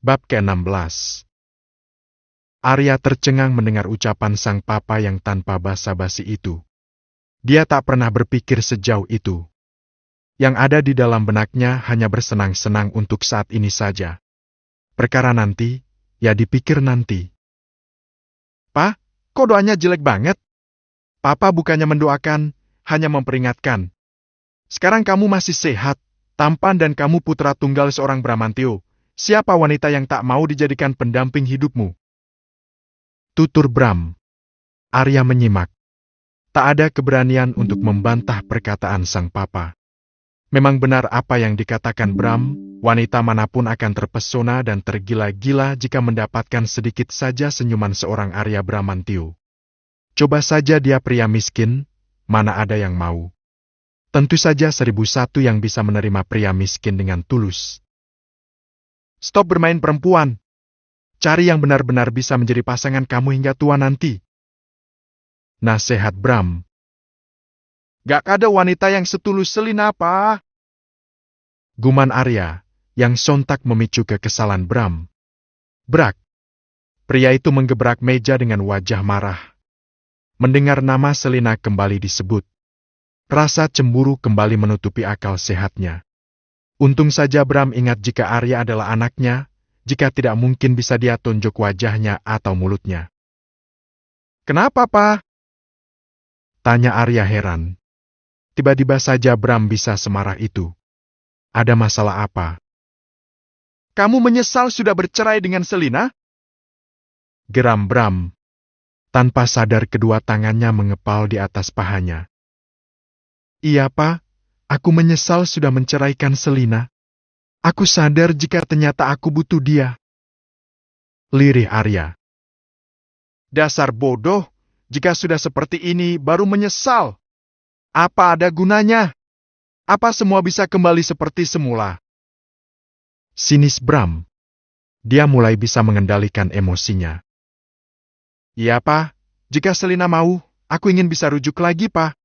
Bab ke-16. Arya tercengang mendengar ucapan sang papa yang tanpa basa-basi itu. Dia tak pernah berpikir sejauh itu. Yang ada di dalam benaknya hanya bersenang-senang untuk saat ini saja. Perkara nanti, ya dipikir nanti. "Pa, kok doanya jelek banget? Papa bukannya mendoakan, hanya memperingatkan. Sekarang kamu masih sehat, tampan dan kamu putra tunggal seorang Bramantio. Siapa wanita yang tak mau dijadikan pendamping hidupmu?" Tutur Bram. Arya menyimak. Tak ada keberanian untuk membantah perkataan sang papa. Memang benar apa yang dikatakan Bram, wanita manapun akan terpesona dan tergila-gila jika mendapatkan sedikit saja senyuman seorang Arya Bramantio. Coba saja dia pria miskin, mana ada yang mau. Tentu saja 1001 yang bisa menerima pria miskin dengan tulus. "Stop bermain perempuan. Cari yang benar-benar bisa menjadi pasangan kamu hingga tua nanti," nasihat Bram. "Gak ada wanita yang setulus Selina, apa?" guman Arya, yang sontak memicu kekesalan Bram. Brak. Pria itu menggebrak meja dengan wajah marah. Mendengar nama Selina kembali disebut. Rasa cemburu kembali menutupi akal sehatnya. Untung saja Bram ingat jika Arya adalah anaknya, jika tidak mungkin bisa dia tunjuk wajahnya atau mulutnya. "Kenapa, Pa?" tanya Arya heran. Tiba-tiba saja Bram bisa semarah itu. Ada masalah apa? "Kamu menyesal sudah bercerai dengan Selina?" geram Bram. Tanpa sadar kedua tangannya mengepal di atas pahanya. "Iya, Pa. Aku menyesal sudah menceraikan Selina. Aku sadar jika ternyata aku butuh dia," lirih Arya. "Dasar bodoh, jika sudah seperti ini baru menyesal. Apa ada gunanya? Apa semua bisa kembali seperti semula?" sinis Bram. Dia mulai bisa mengendalikan emosinya. "Iya, Pa. Jika Selina mau, aku ingin bisa rujuk lagi, Pa.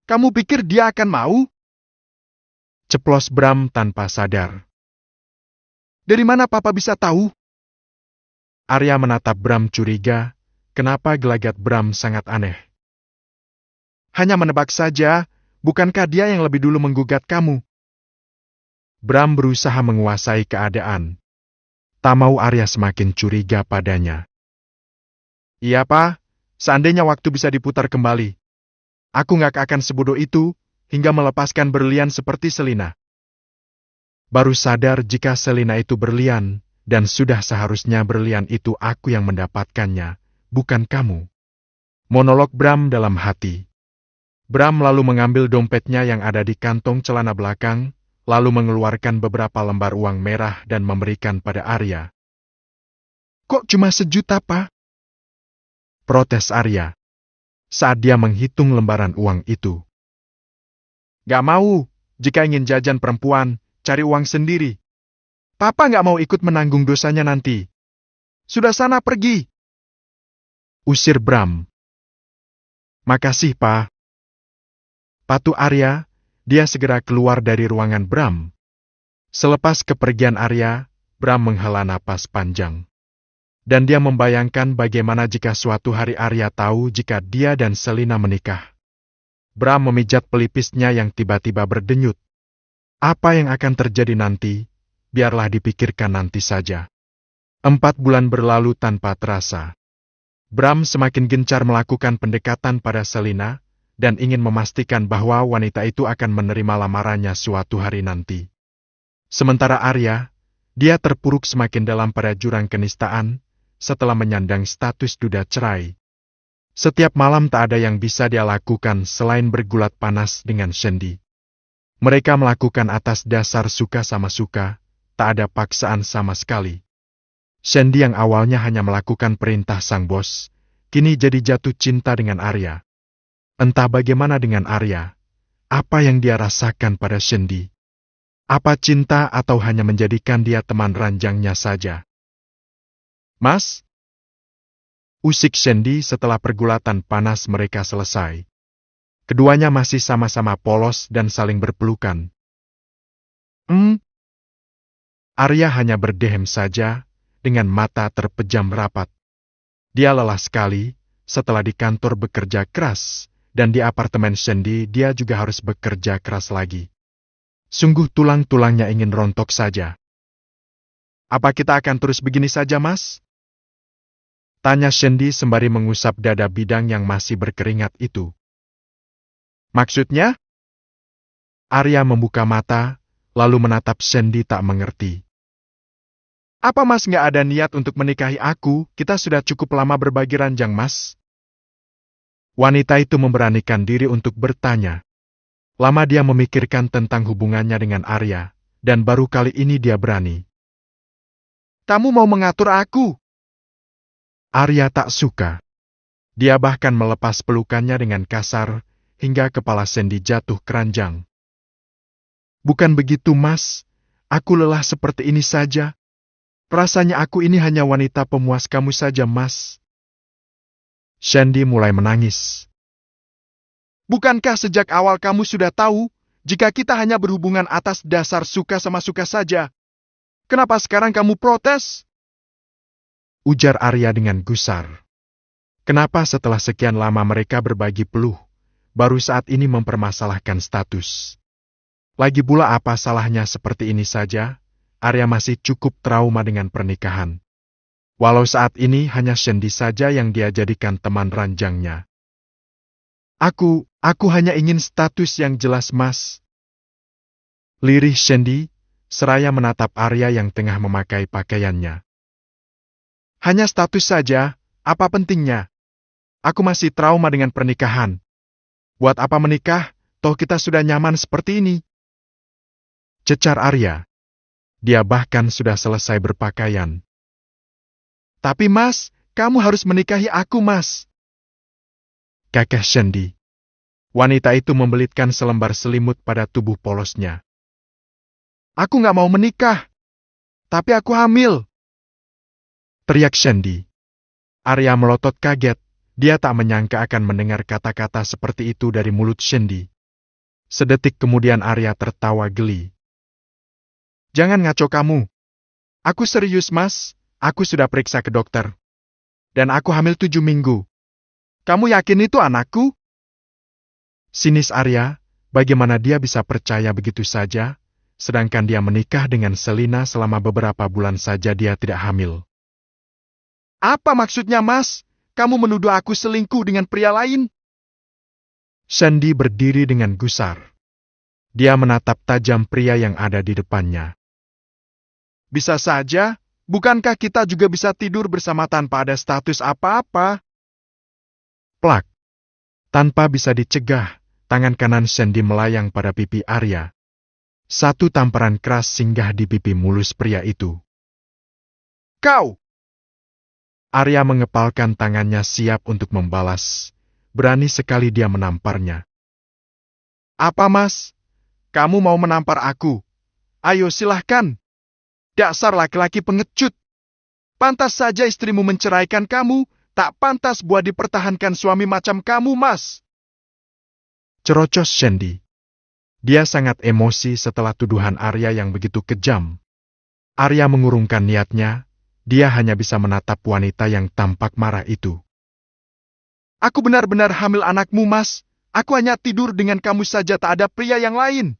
Kamu pikir dia akan mau?" ceplos Bram tanpa sadar. "Dari mana Papa bisa tahu?" Arya menatap Bram curiga, kenapa gelagat Bram sangat aneh. "Hanya menebak saja, bukankah dia yang lebih dulu menggugat kamu?" Bram berusaha menguasai keadaan. Tak mau Arya semakin curiga padanya. "Iya, Pa. Seandainya waktu bisa diputar kembali, aku nggak akan sebodoh itu hingga melepaskan berlian seperti Selina." Baru sadar jika Selina itu berlian, dan sudah seharusnya berlian itu aku yang mendapatkannya, bukan kamu. Monolog Bram dalam hati. Bram lalu mengambil dompetnya yang ada di kantong celana belakang, lalu mengeluarkan beberapa lembar uang merah dan memberikan pada Arya. "Kok cuma 1 juta, Pa?" protes Arya saat dia menghitung lembaran uang itu. "Gak mau, jika ingin jajan perempuan, cari uang sendiri. Papa gak mau ikut menanggung dosanya nanti. Sudah sana pergi," usir Bram. "Makasih, Pa." Patuh Arya, dia segera keluar dari ruangan Bram. Selepas kepergian Arya, Bram menghela napas panjang. Dan dia membayangkan bagaimana jika suatu hari Arya tahu jika dia dan Selina menikah. Bram memijat pelipisnya yang tiba-tiba berdenyut. Apa yang akan terjadi nanti, biarlah dipikirkan nanti saja. 4 bulan berlalu tanpa terasa. Bram semakin gencar melakukan pendekatan pada Selina, dan ingin memastikan bahwa wanita itu akan menerima lamarannya suatu hari nanti. Sementara Arya, dia terpuruk semakin dalam pada jurang kenistaan, setelah menyandang status duda cerai. Setiap malam tak ada yang bisa dia lakukan selain bergulat panas dengan Shandy. Mereka melakukan atas dasar suka sama suka, tak ada paksaan sama sekali. Shandy yang awalnya hanya melakukan perintah sang bos, kini jadi jatuh cinta dengan Arya. Entah bagaimana dengan Arya, apa yang dia rasakan pada Shandy. Apa cinta atau hanya menjadikan dia teman ranjangnya saja? "Mas?" usik Shandy setelah pergulatan panas mereka selesai. Keduanya masih sama-sama polos dan saling berpelukan. Arya hanya berdehem saja, dengan mata terpejam rapat. Dia lelah sekali, setelah di kantor bekerja keras, dan di apartemen Sandy dia juga harus bekerja keras lagi. Sungguh tulang-tulangnya ingin rontok saja. Apa kita akan terus begini saja, Mas? Tanya Sandy sembari mengusap dada bidang yang masih berkeringat itu. Maksudnya? Arya membuka mata, lalu menatap Sandy tak mengerti. Apa Mas nggak ada niat untuk menikahi aku? Kita sudah cukup lama berbagi ranjang, Mas. Wanita itu memberanikan diri untuk bertanya. Lama dia memikirkan tentang hubungannya dengan Arya, dan baru kali ini dia berani. Kamu mau mengatur aku? Arya tak suka. Dia bahkan melepas pelukannya dengan kasar, hingga kepala Sandy jatuh keranjang. Bukan begitu, Mas. Aku lelah seperti ini saja. Rasanya aku ini hanya wanita pemuas kamu saja, Mas. Sandy mulai menangis. Bukankah sejak awal kamu sudah tahu, jika kita hanya berhubungan atas dasar suka sama suka saja? Kenapa sekarang kamu protes? Ujar Arya dengan gusar. Kenapa setelah sekian lama mereka berbagi peluh, baru saat ini mempermasalahkan status? Lagi pula apa salahnya seperti ini saja? Arya masih cukup trauma dengan pernikahan. Walau saat ini hanya Sandy saja yang dia jadikan teman ranjangnya. Aku hanya ingin status yang jelas, Mas. Lirih Sandy, seraya menatap Arya yang tengah memakai pakaiannya. Hanya status saja, apa pentingnya? Aku masih trauma dengan pernikahan. Buat apa menikah, toh kita sudah nyaman seperti ini. Cecar Arya. Dia bahkan sudah selesai berpakaian. Tapi Mas, kamu harus menikahi aku, Mas. Kekeh Sandy. Wanita itu membelitkan selembar selimut pada tubuh polosnya. Aku nggak mau menikah. Tapi aku hamil. Teriak Sandy. Arya melotot kaget. Dia tak menyangka akan mendengar kata-kata seperti itu dari mulut Sandy. Sedetik kemudian Arya tertawa geli. Jangan ngaco kamu. Aku serius, Mas. Aku sudah periksa ke dokter. Dan aku hamil 7 minggu. Kamu yakin itu anakku? Sinis Arya, bagaimana dia bisa percaya begitu saja, sedangkan dia menikah dengan Selina selama beberapa bulan saja dia tidak hamil. Apa maksudnya, Mas? Kamu menuduh aku selingkuh dengan pria lain? Sandy berdiri dengan gusar. Dia menatap tajam pria yang ada di depannya. Bisa saja, bukankah kita juga bisa tidur bersama tanpa ada status apa-apa? Plak. Tanpa bisa dicegah, tangan kanan Sandy melayang pada pipi Arya. Satu tamparan keras singgah di pipi mulus pria itu. Kau! Arya mengepalkan tangannya siap untuk membalas. Berani sekali dia menamparnya. Apa, Mas? Kamu mau menampar aku? Ayo silahkan. Dasar laki-laki pengecut. Pantas saja istrimu menceraikan kamu, tak pantas buat dipertahankan suami macam kamu, Mas. Cerocos Sandy. Dia sangat emosi setelah tuduhan Arya yang begitu kejam. Arya mengurungkan niatnya, dia hanya bisa menatap wanita yang tampak marah itu. Aku benar-benar hamil anakmu, Mas. Aku hanya tidur dengan kamu saja, tak ada pria yang lain.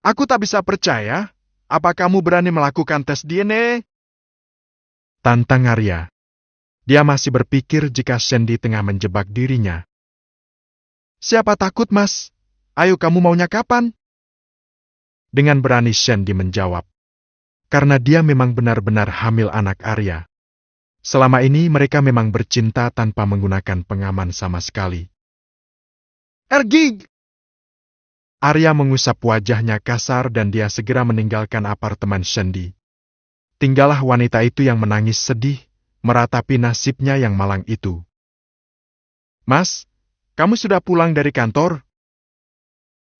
Aku tak bisa percaya. Apa kamu berani melakukan tes DNA? Tantang Arya. Dia masih berpikir jika Sandy tengah menjebak dirinya. Siapa takut, Mas? Ayo kamu maunya kapan? Dengan berani Sandy menjawab. Karena dia memang benar-benar hamil anak Arya. Selama ini mereka memang bercinta tanpa menggunakan pengaman sama sekali. Ergig! Arya mengusap wajahnya kasar dan dia segera meninggalkan apartemen Sandy. Tinggallah wanita itu yang menangis sedih, meratapi nasibnya yang malang itu. Mas, kamu sudah pulang dari kantor?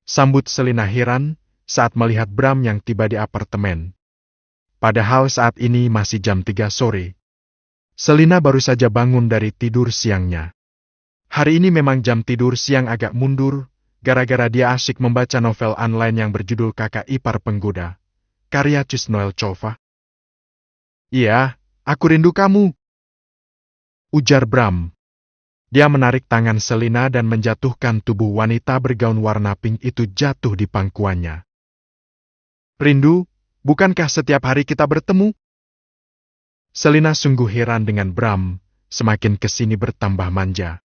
Sambut Selina heran saat melihat Bram yang tiba di apartemen. Padahal saat ini masih jam 3 sore. Selina baru saja bangun dari tidur siangnya. Hari ini memang jam tidur siang agak mundur, gara-gara dia asyik membaca novel online yang berjudul Kakak Ipar Penggoda, karya Cus Noel Chova. Iya, Aku rindu kamu, ujar Bram. Dia menarik tangan Selina dan menjatuhkan tubuh wanita bergaun warna pink itu jatuh di pangkuannya. Rindu, bukankah setiap hari kita bertemu? Selina sungguh heran dengan Bram, semakin kesini bertambah manja.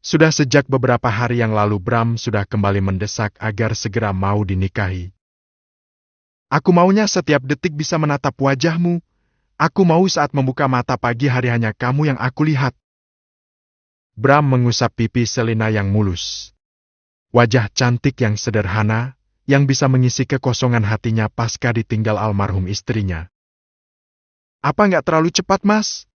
Sudah sejak beberapa hari yang lalu Bram sudah kembali mendesak agar segera mau dinikahi. Aku maunya setiap detik bisa menatap wajahmu. Aku mau saat membuka mata pagi hari hanya kamu yang aku lihat. Bram mengusap pipi Selina yang mulus. Wajah cantik yang sederhana, yang bisa mengisi kekosongan hatinya pasca ditinggal almarhum istrinya. Apa nggak terlalu cepat, Mas?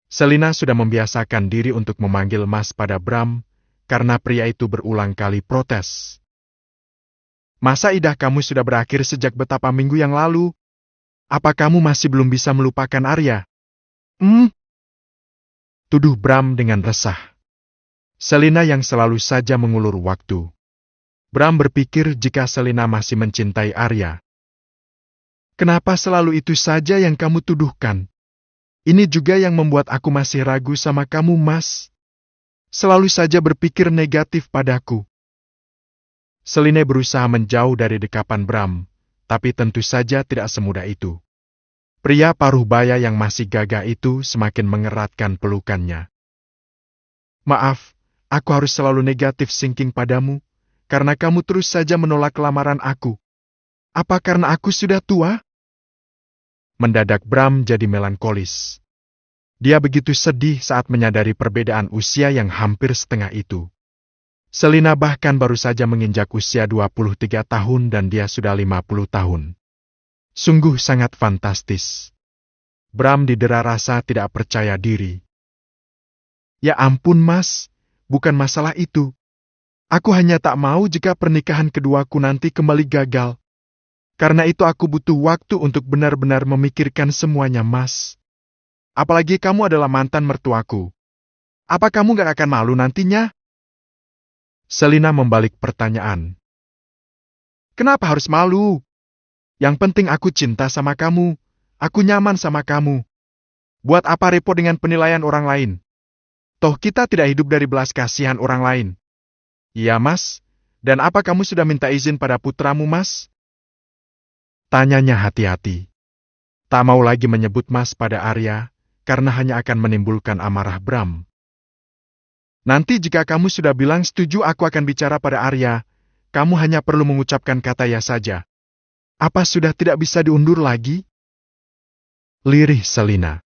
Selina sudah membiasakan diri untuk memanggil Mas pada Bram, karena pria itu berulang kali protes. Masa idah kamu sudah berakhir sejak betapa minggu yang lalu? Apa kamu masih belum bisa melupakan Arya? Tuduh Bram dengan resah. Selina yang selalu saja mengulur waktu. Bram berpikir jika Selina masih mencintai Arya. Kenapa selalu itu saja yang kamu tuduhkan? Ini juga yang membuat aku masih ragu sama kamu, Mas. Selalu saja berpikir negatif padaku. Selina berusaha menjauh dari dekapan Bram, tapi tentu saja tidak semudah itu. Pria paruh baya yang masih gagah itu semakin mengeratkan pelukannya. Maaf, aku harus selalu negatif thinking padamu, karena kamu terus saja menolak lamaran aku. Apa karena aku sudah tua? Mendadak Bram jadi melankolis. Dia begitu sedih saat menyadari perbedaan usia yang hampir setengah itu. Selina bahkan baru saja menginjak usia 23 tahun dan dia sudah 50 tahun. Sungguh sangat fantastis. Bram didera rasa tidak percaya diri. Ya ampun, Mas, bukan masalah itu. Aku hanya tak mau jika pernikahan keduaku nanti kembali gagal. Karena itu aku butuh waktu untuk benar-benar memikirkan semuanya, Mas. Apalagi kamu adalah mantan mertuaku. Apa kamu gak akan malu nantinya? Selina membalik pertanyaan. Kenapa harus malu? Yang penting aku cinta sama kamu. Aku nyaman sama kamu. Buat apa repot dengan penilaian orang lain? Toh kita tidak hidup dari belas kasihan orang lain. Iya, Mas. Dan apa kamu sudah minta izin pada putramu, Mas? Tanyanya hati-hati. Tak mau lagi menyebut Mas pada Arya, karena hanya akan menimbulkan amarah Bram. Nanti jika kamu sudah bilang setuju aku akan bicara pada Arya, kamu hanya perlu mengucapkan kata ya saja. Apa sudah tidak bisa diundur lagi? Lirih Selina.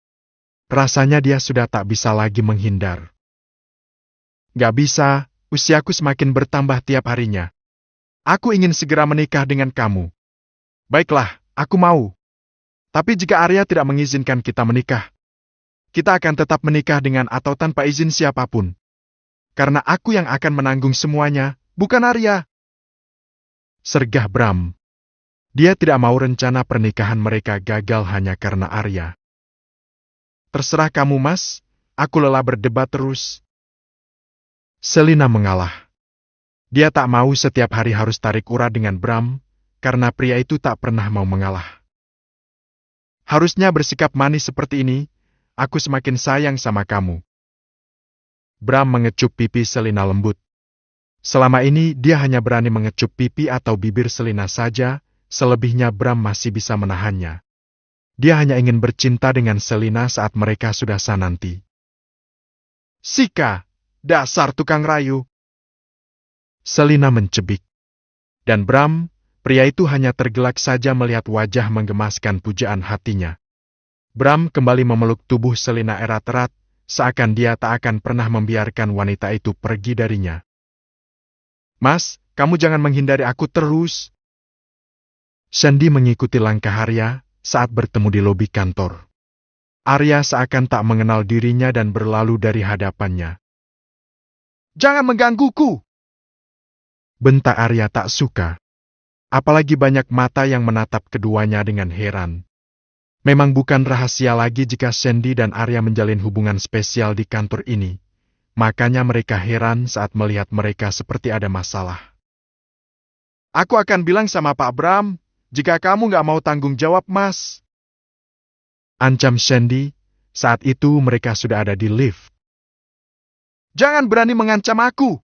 Rasanya dia sudah tak bisa lagi menghindar. Gak bisa, usiaku semakin bertambah tiap harinya. Aku ingin segera menikah dengan kamu. Baiklah, aku mau. Tapi jika Arya tidak mengizinkan kita menikah, kita akan tetap menikah dengan atau tanpa izin siapapun. Karena aku yang akan menanggung semuanya, bukan Arya. Sergah Bram. Dia tidak mau rencana pernikahan mereka gagal hanya karena Arya. Terserah kamu, Mas. Aku lelah berdebat terus. Selina mengalah. Dia tak mau setiap hari harus tarik ura dengan Bram, karena pria itu tak pernah mau mengalah. Harusnya bersikap manis seperti ini, aku semakin sayang sama kamu. Bram mengecup pipi Selina lembut. Selama ini dia hanya berani mengecup pipi atau bibir Selina saja, selebihnya Bram masih bisa menahannya. Dia hanya ingin bercinta dengan Selina saat mereka sudah sananti. Sika, dasar tukang rayu. Selina mencebik. Dan Bram, pria itu hanya tergelak saja melihat wajah menggemaskan pujaan hatinya. Bram kembali memeluk tubuh Selina erat-erat, seakan dia tak akan pernah membiarkan wanita itu pergi darinya. Mas, kamu jangan menghindari aku terus. Sandy mengikuti langkah Arya saat bertemu di lobi kantor. Arya seakan tak mengenal dirinya dan berlalu dari hadapannya. Jangan menggangguku! Bentak Arya tak suka. Apalagi banyak mata yang menatap keduanya dengan heran. Memang bukan rahasia lagi jika Sandy dan Arya menjalin hubungan spesial di kantor ini. Makanya mereka heran saat melihat mereka seperti ada masalah. Aku akan bilang sama Pak Bram, jika kamu gak mau tanggung jawab, Mas. Ancam Sandy. Saat itu mereka sudah ada di lift. Jangan berani mengancam aku.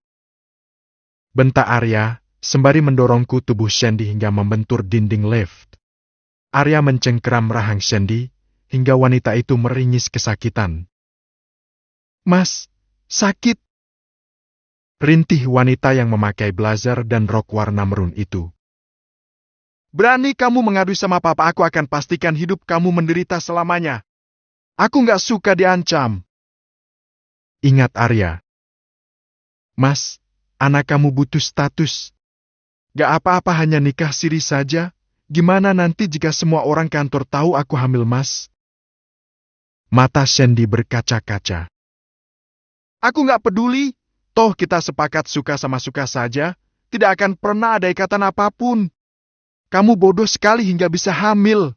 Bentak Arya, sembari mendorongku tubuh Sandy hingga membentur dinding lift. Arya mencengkeram rahang Sandy, hingga wanita itu meringis kesakitan. Mas, sakit. Rintih wanita yang memakai blazer dan rok warna merun itu. Berani kamu mengadu sama papa, aku akan pastikan hidup kamu menderita selamanya. Aku nggak suka diancam. Ingat Arya. Mas, anak kamu butuh status. Gak apa-apa, hanya nikah siri saja. Gimana nanti jika semua orang kantor tahu aku hamil, Mas? Mata Sandy berkaca-kaca. Aku nggak peduli. Toh kita sepakat suka sama suka saja. Tidak akan pernah ada ikatan apapun. Kamu bodoh sekali hingga bisa hamil.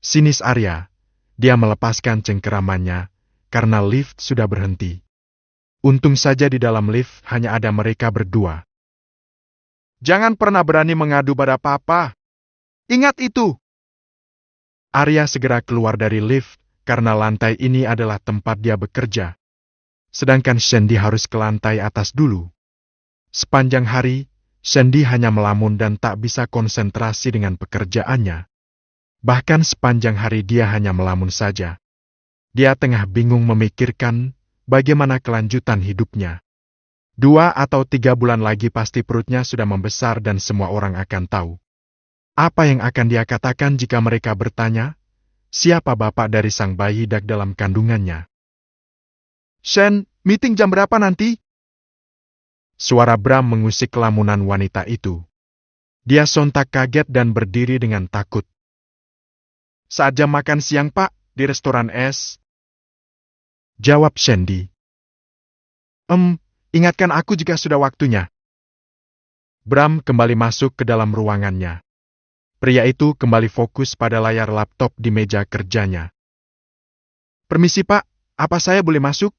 Sinis Arya. Dia melepaskan cengkeramannya, karena lift sudah berhenti. Untung saja di dalam lift hanya ada mereka berdua. Jangan pernah berani mengadu pada papa. Ingat itu. Arya segera keluar dari lift, karena lantai ini adalah tempat dia bekerja. Sedangkan Sandy harus ke lantai atas dulu. Sepanjang hari, Sandy hanya melamun dan tak bisa konsentrasi dengan pekerjaannya. Bahkan sepanjang hari dia hanya melamun saja. Dia tengah bingung memikirkan bagaimana kelanjutan hidupnya. 2 atau 3 bulan lagi pasti perutnya sudah membesar dan semua orang akan tahu. Apa yang akan dia katakan jika mereka bertanya, siapa bapak dari sang bayi dak dalam kandungannya? Shen, meeting jam berapa nanti? Suara Bram mengusik lamunan wanita itu. Dia sontak kaget dan berdiri dengan takut. Saat jam makan siang, Pak, di restoran es. Jawab Sandy. Ingatkan aku jika sudah waktunya. Bram kembali masuk ke dalam ruangannya. Pria itu kembali fokus pada layar laptop di meja kerjanya. Permisi, Pak, apa saya boleh masuk?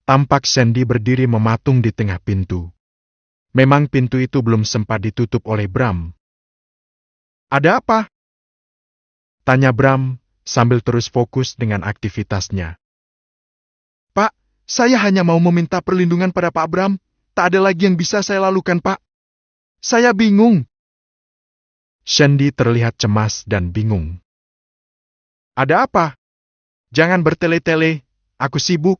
Tampak Sandy berdiri mematung di tengah pintu. Memang pintu itu belum sempat ditutup oleh Bram. Ada apa? Tanya Bram, sambil terus fokus dengan aktivitasnya. Pak, saya hanya mau meminta perlindungan pada Pak Bram. Tak ada lagi yang bisa saya lakukan, Pak. Saya bingung. Sandy terlihat cemas dan bingung. Ada apa? Jangan bertele-tele, aku sibuk.